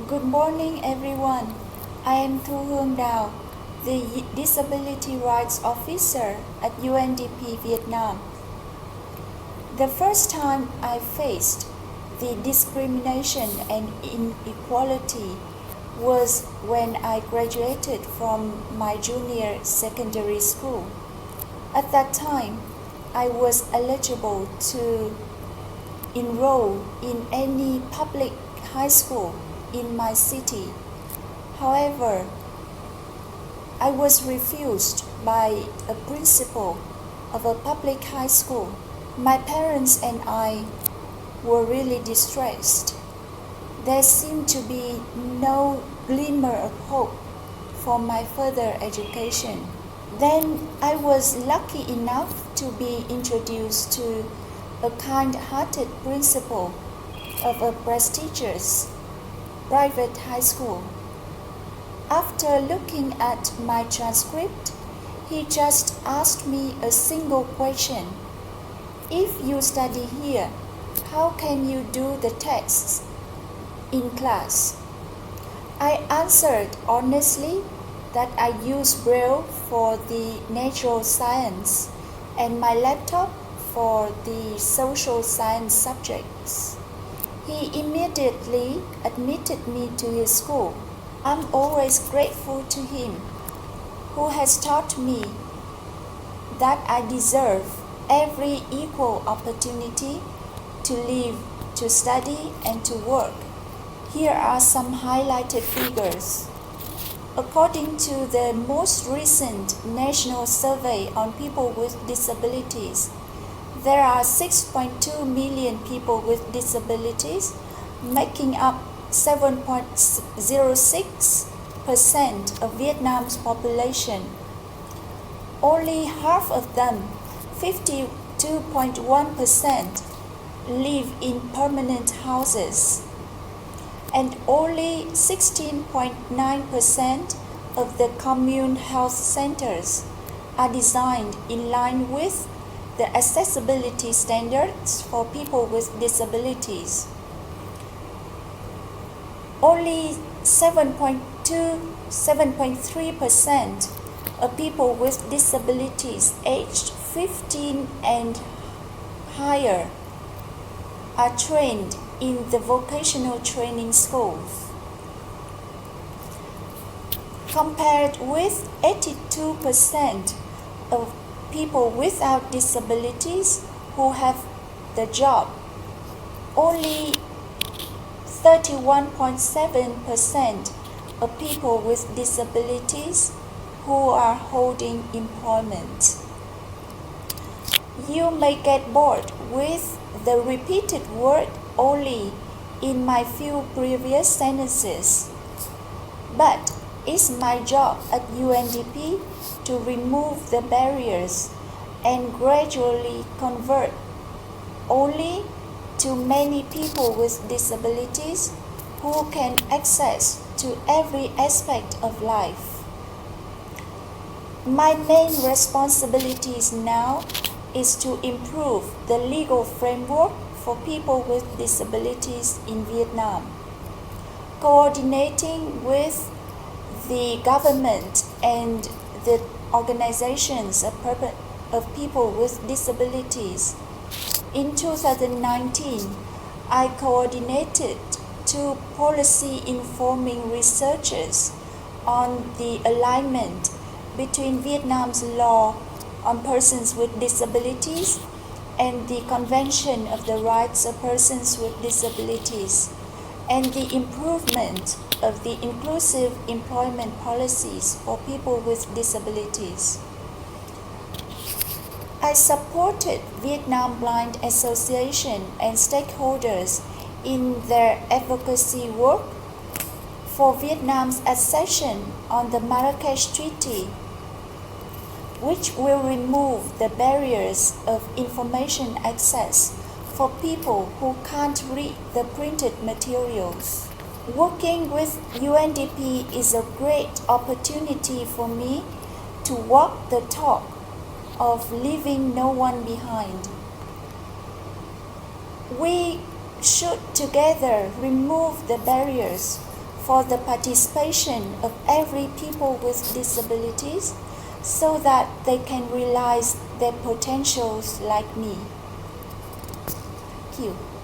Good morning, everyone. I am Thu Huong Dao, the Disability Rights Officer at UNDP Viet Nam. The first time I faced the discrimination and inequality was when I graduated from my junior secondary school. At that time, I was eligible to enroll in any public high school in my city. However, I was refused by a principal of a public high school. My parents and I were really distressed. There seemed to be no glimmer of hope for my further education. Then I was lucky enough to be introduced to a kind-hearted principal of a prestigious private high school. After looking at my transcript, he just asked me a single question. If you study here, how can you do the tests in class? I answered honestly that I use Braille for the natural science and my laptop for the social science subjects. He immediately admitted me to his school. I'm always grateful to him, who has taught me that I deserve every equal opportunity to live, to study, and to work. Here are some highlighted figures. According to the most recent national survey on people with disabilities, there are 6.2 million people with disabilities, making up 7.06% of Vietnam's population. Only half of them, 52.1%, live in permanent houses, and only 16.9% of the commune health centers are designed in line with the accessibility standards for people with disabilities. Only 7.3% of people with disabilities aged 15 and higher are trained in the vocational training schools, compared with 82% of people without disabilities who have the job. Only 31.7% of people with disabilities who are holding employment. You may get bored with the repeated word only in my few previous sentences, but it's my job at UNDP to remove the barriers and gradually convert only to many people with disabilities who can access to every aspect of life. My main responsibilities now is to improve the legal framework for people with disabilities in Vietnam, coordinating with the government and the organizations of people with disabilities. In 2019, I coordinated 2 policy-informing researches on the alignment between Vietnam's law on persons with disabilities and the Convention of the Rights of Persons with Disabilities, and the improvement of the inclusive employment policies for people with disabilities. I supported Vietnam Blind Association and stakeholders in their advocacy work for Vietnam's accession on the Marrakesh Treaty, which will remove the barriers of information access for people who can't read the printed materials. Working with UNDP is a great opportunity for me to walk the talk of leaving no one behind. We should together remove the barriers for the participation of every people with disabilities so that they can realize their potentials like me. Thank you.